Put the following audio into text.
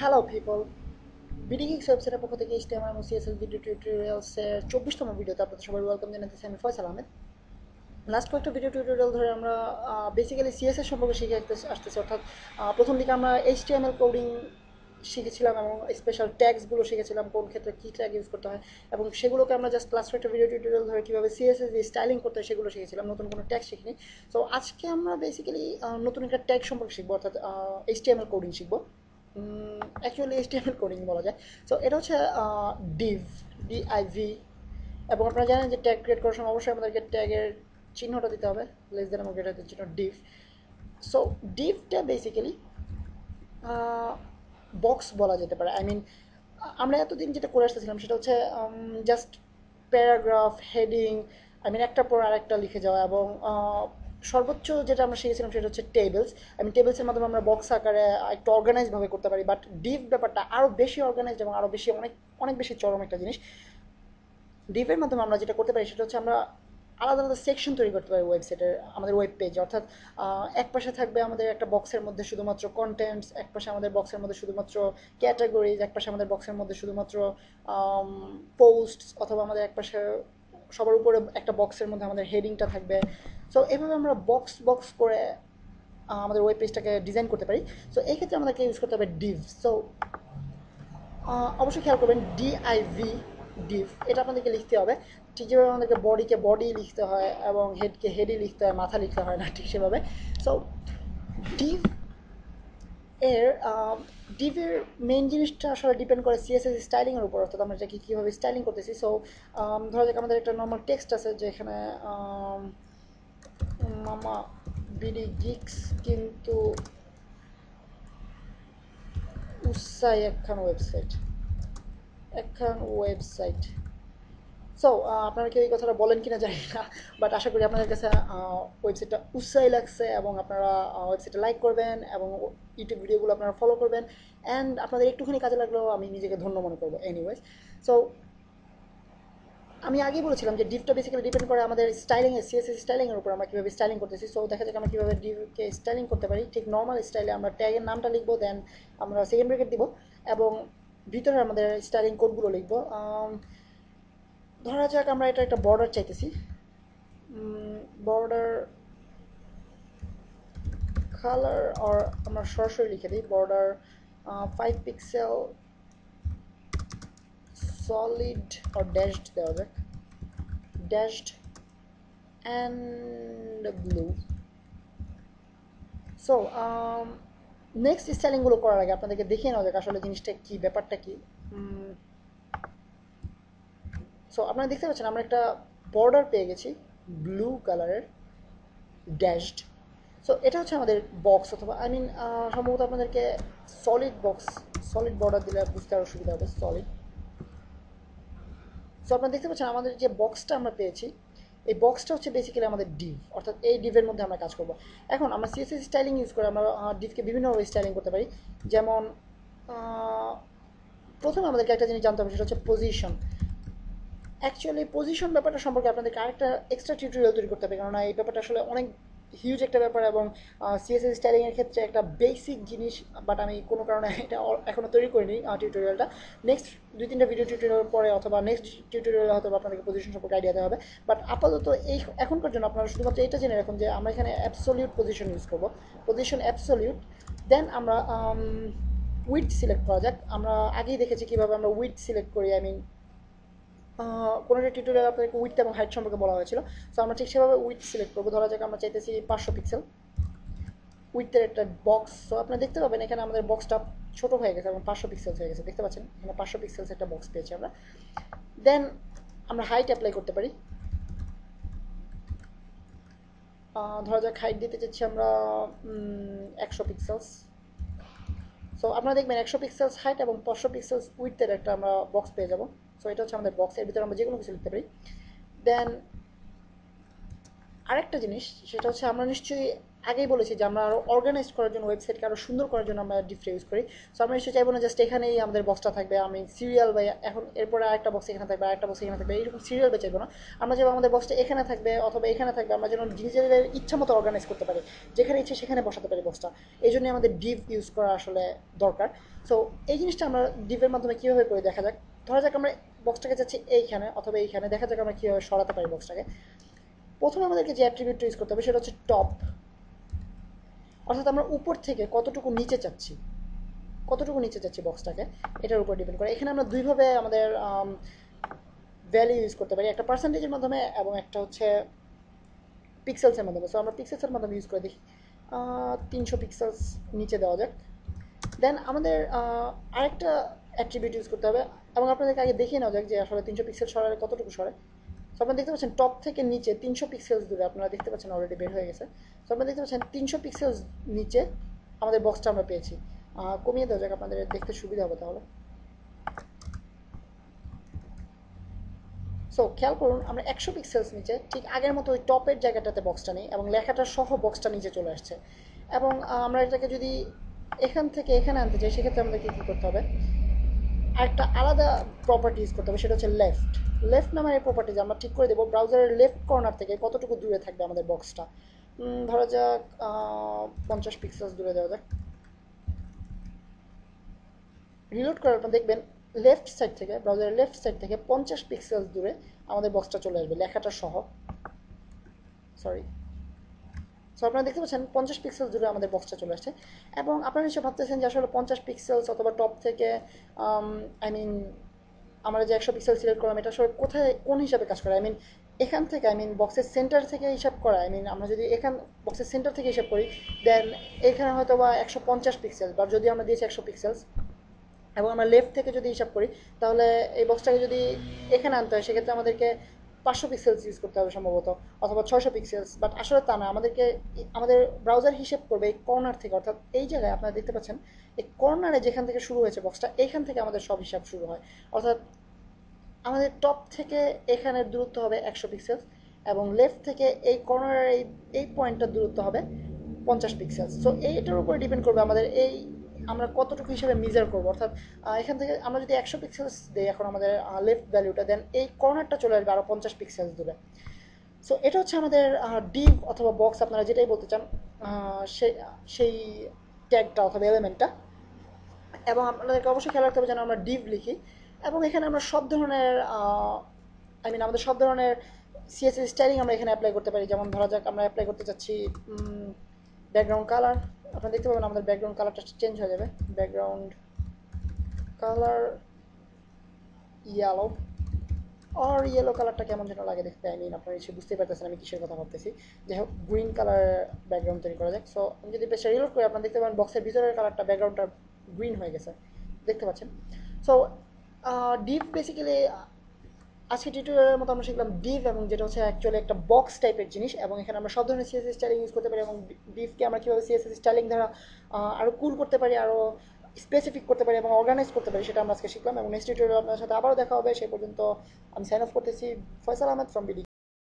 Hello people, বিডিগিক্স ওয়েবসাইটের পক্ষ থেকে HTML এবং CSS ভিডিও টিউটোরিয়ালসের 24তম ভিডিওতে আপনাদের সবাই ওয়েলকাম জানাতেছি। আমি ফয়সাল আহমেদ। লাস্ট কয়েকটা ভিডিও টিউটোরিয়াল ধরে আমরা বেসিক্যালি সিএসএস সম্পর্কে শিখে আসতেছি, অর্থাৎ প্রথম দিকে আমরা HTML কোডিং শিখেছিলাম এবং স্পেশাল ট্যাগসগুলো শিখেছিলাম, কোন ক্ষেত্রে কী ট্যাগ ইউজ করতে হয়, এবং সেগুলোকে আমরা জাস্ট লাস্ট কয়েকটা ভিডিও টিউটোরিয়াল ধরে কীভাবে সিএসএস দিয়ে স্টাইলিং করতে হয় সেগুলো শিখেছিলাম, নতুন কোনো ট্যাগ শিখিনি। তো আজকে আমরা বেসিক্যালি নতুন একটা ট্যাগ সম্পর্কে শিখবো, অর্থাৎ HTML কোডিং শিখবো। অ্যাকচুয়ালি HTML কোডিং বলা যায়। সো এটা হচ্ছে ডিভ, DIV। এবং আপনারা জানেন যে ট্যাগ ক্রিয়েট করার সময় অবশ্যই আমাদেরকে ট্যাগের চিহ্নটা দিতে হবে, লেস দেন এবং গ্রেটার দেন চিহ্ন, ডিভ। সো ডিভটা বেসিক্যালি বক্স বলা যেতে পারে। আই মিন, আমরা এতদিন যেটা করে আসতেছিলাম সেটা হচ্ছে just paragraph, heading, I mean একটার পর আরেকটা লিখে যাওয়া, এবং সর্বোচ্চ যেটা আমরা শিখেছিলাম সেটা হচ্ছে টেবিলস। আই মিন টেবিলসের মাধ্যমে আমরা বক্স আকারে একটু অর্গানাইজভাবে করতে পারি, বাট ডিভ ব্যাপারটা আরও বেশি অর্গানাইজড এবং আরও বেশি অনেক অনেক বেশি চরম একটা জিনিস। ডিভের মাধ্যমে আমরা যেটা করতে পারি সেটা হচ্ছে আমরা আলাদা আলাদা সেকশন তৈরি করতে পারি ওয়েবসাইটের, আমাদের ওয়েব পেজে। অর্থাৎ এক পাশে থাকবে আমাদের একটা বক্সের মধ্যে শুধুমাত্র কন্টেন্টস, এক পাশে আমাদের বক্সের মধ্যে শুধুমাত্র ক্যাটাগরিজ, এক পাশে আমাদের বক্সের মধ্যে শুধুমাত্র পোস্ট, অথবা আমাদের এক পাশে সবার উপরে একটা বক্সের মধ্যে আমাদের হেডিংটা থাকবে। সো এভাবে আমরা বক্স বক্স করে আমাদের ওয়েব পেজটাকে ডিজাইন করতে পারি। সো এই ক্ষেত্রে আমাদেরকে ইউজ করতে হবে ডিভ। সো অবশ্যই খেয়াল করবেন, DIV, ডিভ, এটা আপনাদেরকে লিখতে হবে ঠিক যেভাবে আমাদেরকে বডিকে বডি লিখতে হয় এবং হেডকে হেডই লিখতে হয়, মাথা লিখতে হয় না, ঠিক সেভাবে। সো ডিভ এর ডিভের মেইন জিনিসটা আসলে ডিপেন্ড করে সিএসএস স্টাইলিংয়ের উপর, অর্থাৎ আমরা এটাকে কীভাবে স্টাইলিং করতেছি। সো ধরা যাক আমাদের একটা নর্মাল টেক্সট আছে যেখানে মামা বিডি গিক্স কিন্তু উৎসাহী একখান ওয়েবসাইট। সো আপনারা কেউ এই কথাটা বলেন কিনা জানি না, বাট আশা করি আপনাদের কাছে ওয়েবসাইটটা উৎসাহী লাগছে এবং আপনারা ওয়েবসাইটটা লাইক করবেন এবং ইউটিউব ভিডিওগুলো আপনারা ফলো করবেন। অ্যান্ড আপনাদের একটুখানি কাজে লাগলেও আমি নিজেকে ধন্য মনে করবো। এনিওয়েজ, সো আমি আগেই বলেছিলাম যে ডিভটা বেসিক্যালি ডিপেন্ড করে আমাদের সিএসএস স্টাইলিংয়ের উপর, আমরা কীভাবে স্টাইলিং করতেছি। সো দেখা যাক আমরা কীভাবে ডিভকে স্টাইলিং করতে পারি। ঠিক নর্মাল স্টাইলে আমরা ট্যাগের নামটা লিখবো, দেন আমরা সেকেন্ড ব্রেকেট দিব এবং ভিতরে আমাদের স্টাইলিং কোডগুলো লিখবো। ধরা যাক আমরা এটা একটা বর্ডার চাইতেছি, বর্ডার কালার, আর আমরা সরাসরি লিখে দিই বর্ডার 5 পিক্সেল সলিড, আর ড্যাশড দেওয়া যাক, dashed and blue. So next স্টাইলিংগুলো করার আগে আপনাদেরকে দেখিয়ে নেওয়া যাক আসলে জিনিসটা কী, ব্যাপারটা কী। সো আপনারা দেখতে পাচ্ছেন আমরা একটা বর্ডার পেয়ে গেছি ব্লু কালারের, ড্যাশড। সো এটা হচ্ছে আমাদের বক্স, অথবা আই মিন সম্ভবত আপনাদেরকে সলিড বর্ডার দিলে বুঝতে আরও সুবিধা হবে, সলিড। সো আপনারা দেখতে পাচ্ছেন আমাদের যে বক্সটা আমরা পেয়েছি, এই বক্সটা হচ্ছে বেসিক্যালি আমাদের ডিভ, অর্থাৎ এই ডিভের মধ্যে আমরা কাজ করব। এখন আমরা সিএসএস স্টাইলিং ইউজ করে আমরা ডিভকে বিভিন্নভাবে স্টাইলিং করতে পারি। যেমন প্রথমে আমাদেরকে একটা জিনিস জানতে হবে, সেটা হচ্ছে পজিশন। অ্যাকচুয়ালি পজিশন ব্যাপারটা সম্পর্কে আপনাদেরকে আরেকটা এক্সট্রা টিউটোরিয়াল তৈরি করতে হবে, কারণ এই ব্যাপারটা আসলে অনেক হিউজ একটা ব্যাপার এবং সিএসএস স্টাইলিংয়ের ক্ষেত্রে একটা বেসিক জিনিস। বাট আমি কোনো কারণে এটা এখনও তৈরি করিনি টিউটোরিয়ালটা। নেক্সট 2-3টা ভিডিও টিউটোরিয়াল পরে অথবা নেক্সট টিউটোরিয়াল হয়তো আপনাদেরকে পজিশন সম্পর্কে আইডিয়া দেওয়া হবে। বাট আপাতত এই এখনকার জন্য আপনারা শুধুমাত্র এটা জেনে রাখুন যে আমরা এখানে অ্যাবসলিউট পজিশন ইউজ করবো, পজিশন অ্যাবসলিউট। দেন আমরা উইডথ সিলেক্ট করা যাক। আমরা আগেই দেখেছি কীভাবে আমরা উইডথ সিলেক্ট করি। আই মিন কোনো একটা টিউটোরিয়াল আপনাদেরকে উইথ এবং হাইট সম্পর্কে বলা হয়েছিল। সো আমরা ঠিক সেভাবে উইথ সিলেক্ট করবো। ধরা যাক আমরা চাইতেছি 500 পিক্সেল উইথের একটা বক্স। সো আপনারা দেখতে পাবেন এখানে আমাদের বক্সটা ছোট হয়ে গেছে এবং 500 পিক্সেলস হয়ে গেছে, দেখতে পাচ্ছেন এখানে 500 পিক্সেলস একটা বক্স পেয়েছি আমরা। দেন আমরা হাইট অ্যাপ্লাই করতে পারি। ধরা যাক হাইট দিতে চাচ্ছি আমরা 100 পিক্সেলস। সো আপনারা দেখবেন 100 পিক্সেলস হাইট এবং 500 পিক্সেলস উইথের একটা আমরা বক্স পেয়ে যাবো। সো এটা হচ্ছে আমাদের বক্স, এর ভিতরে আমরা যে কোনো কিছু লিখতে পারি। দেন আরেকটা জিনিস, সেটা হচ্ছে আমরা নিশ্চয়ই আগেই বলেছি যে আমরা আরও অর্গানাইজ করার জন্য, ওয়েবসাইটকে আরও সুন্দর করার জন্য আমরা ডিফ ইউজ করি। সো আমরা নিশ্চয়ই চাইবো না জাস্ট এখানেই আমাদের বক্সটা থাকবে, আমি সিরিয়াল বা এখন এরপরে আরেকটা বক্স এখানে থাকবে, আরেকটা বক্স এখানে থাকবে, এইরকম সিরিয়াল বা চাইবো না। আমরা চাইবো আমাদের বক্সটা এখানে থাকবে অথবা এখানে থাকবে, আমরা যেন নিজেদের ইচ্ছা মতো অর্গানাইজ করতে পারি, যেখানে ইচ্ছে সেখানে বসাতে পারি বক্সটা। এই জন্যই আমাদের ডিভ ইউজ করা আসলে দরকার। সো এই জিনিসটা আমরা ডিভের মাধ্যমে কীভাবে করে দেখা যাক। ধরা যাক আমরা বক্সটাকে যাচ্ছি এইখানে অথবা এইখানে, দেখা যাক আমরা কীভাবে সরাতে পারি বক্সটাকে। প্রথমে আমাদেরকে যে অ্যাট্রিবিউটটা ইউজ করতে হবে সেটা হচ্ছে টপ, অর্থাৎ আমরা উপর থেকে কতটুকু নিচে চাচ্ছি, কতটুকু নিচে চাচ্ছি বক্সটাকে, এটার উপর ডিপেন্ড করে। এখানে আমরা দুইভাবে আমাদের ভ্যালু ইউজ করতে পারি, একটা পার্সেন্টেজের মাধ্যমে এবং একটা হচ্ছে পিক্সেলসের মাধ্যমে। সো আমরা পিক্সেলসের মাধ্যমে ইউজ করে দেখি, 300 পিক্সেলস নিচে দেওয়া যাক। দেন আমাদের আরেকটা অ্যাট্রিবিউট ইউজ করতে হবে, এবং আপনাদেরকে আগে দেখিয়ে নেওয়া যাক যে আসলে 300 পিক্সেল সরালে কতটুকু সরে। সো আপনারা দেখতে পাচ্ছেন টপ থেকে নিচে 300 পিক্সেলস দূরে, আপনারা দেখতে পাচ্ছেন অলরেডি বের হয়ে গেছে। সো আপনারা দেখতে পাচ্ছেন 300 পিক্সেলস নিচে আমাদের বক্সটা আমরা পেয়েছি। কমিয়ে দেওয়া যাক, আপনাদের দেখতে সুবিধা হবে তাহলে। সো খেয়াল করুন, আমরা 100 পিক্সেলস নিচে ঠিক আগের মতো ওই টপের জায়গাটাতে বক্সটা নেই এবং লেখাটা সহ বক্সটা নিচে চলে আসছে। এবং আমরা এটাকে যদি এখান থেকে এখানে আনতে চাই, সেক্ষেত্রে আমাদেরকে কী করতে হবে, আরেকটা আলাদা প্রপার্টি ইউজ করতে হবে, সেটা হচ্ছে লেফট। লেফট নামের এই প্রপার্টিজ আমরা ঠিক করে দেবো ব্রাউজারের লেফট কর্নার থেকে কতটুকু দূরে থাকবে আমাদের বক্সটা। ধরা যাক 50 পিক্সেলস দূরে দেওয়া যাক। রিলোড করার পর দেখবেন লেফট সাইড থেকে, ব্রাউজারের লেফট সাইড থেকে 50 পিক্সেলস দূরে আমাদের বক্সটা চলে আসবে লেখাটা সহ। সরি, সো আপনারা দেখতে পাচ্ছেন 50 পিক্সেল দূরে আমাদের বক্সটা চলে আসছে। এবং আপনারা নিশ্চয়ই ভাবতেছেন যে আসলে 50 পিক্সেলস অথবা টপ থেকে আই মিন আমরা যে 100 পিক্সেল সিলেক্ট করলাম, এটা আসলে কোথায় কোন হিসাবে কাজ করে, আই মিন এখান থেকে, আই মিন বক্সের সেন্টার থেকে হিসাব করা, আই মিন আমরা যদি বক্সের সেন্টার থেকে হিসাব করি, দেন এখানে হয়তো বা 150 পিক্সেল, বা যদি আমরা দিয়েছি 100 পিক্সেলস, এবং আমরা লেফট থেকে যদি হিসাব করি, তাহলে এই বক্সটাকে যদি এখানে আনতে হয়, সেক্ষেত্রে আমাদেরকে 500 পিক্সেলস ইউজ করতে হবে সম্ভবত, অথবা 600 পিক্সেলস। বাট আসলে তা না, আমাদের ব্রাউজার হিসেব করবে এই কর্নার থেকে, অর্থাৎ এই জায়গায় আপনারা দেখতে পাচ্ছেন এই কর্নারে যেখান থেকে শুরু হয়েছে বক্সটা, এইখান থেকে আমাদের সব হিসাব শুরু হয়। অর্থাৎ আমাদের টপ থেকে এখানের দূরত্ব হবে 100 পিক্সেলস, এবং লেফট থেকে এই কর্নারের এই পয়েন্টটার দূরত্ব হবে 50 পিক্সেলস। সো এইটার উপরে ডিপেন্ড করবে আমাদের আমরা কতটুকু হিসেবে মেজার করবো। অর্থাৎ এখান থেকে আমরা যদি 100 পিক্সেলস দিই এখন আমাদের লেফট ভ্যালুটা, দেন এই কর্নারটা চলে আসবে আরও 50 পিক্সেলস দূরে। সো এটা হচ্ছে আমাদের ডিভ অথবা বক্স, আপনারা যেটাই বলতে চান, সেই ট্যাগটা অথবা এলিমেন্টটা। এবং আপনাদেরকে অবশ্যই খেয়াল রাখতে হবে যেন আমরা ডিভ লিখি, এবং এখানে আমরা সব ধরনের আই মিন আমাদের সব ধরনের সিএসএস স্টাইলিং আমরা এখানে অ্যাপ্লাই করতে পারি। যেমন ধরা যাক আমরা অ্যাপ্লাই করতে চাচ্ছি ব্যাকগ্রাউন্ড কালার, আপনারা দেখতে পাবেন আমাদের ব্যাকগ্রাউন্ড কালারটা চেঞ্জ হয়ে যাবে, ব্যাকগ্রাউন্ড কালার ইয়েলো, আর ইয়েলো কালারটা কেমন যেন লাগে দেখতে, আই মিন আপনারা এসে বুঝতে পারতেছেন আমি কিসের কথা ভাবতেছি। যাই হোক, গ্রিন কালার ব্যাকগ্রাউন্ড তৈরি করা যাক। সো আমি যদি পেজটা রিলোড করি, আপনারা দেখতে পাবেন বক্সের ভিতরের কালারটা, ব্যাকগ্রাউন্ডটা গ্রিন হয়ে গেছে, দেখতে পাচ্ছেন। সো ডিভ বেসিক্যালি আজকে টিউটোরিয়ালের মতো আমরা শিখলাম ডিভ, এবং যেটা হচ্ছে অ্যাকচুয়ালি একটা বক্স টাইপের জিনিস, এবং এখানে আমরা সব ধরনের সিএসএস স্টাইলিং ইউজ করতে পারি, এবং ডিভকে আমরা কীভাবে সিএসএস স্টাইলিং দ্বারা আরও কুল করতে পারি, আরও স্পেসিফিক করতে পারি এবং অর্গানাইজ করতে পারি, সেটা আমরা আজকে শিখলাম। এবং নেক্সট টিউটোরিয়াল আপনার সাথে আবারও দেখা হবে। সেই পর্যন্ত আমি সাইন অফ করতেছি। Faisal Ahmed from BD.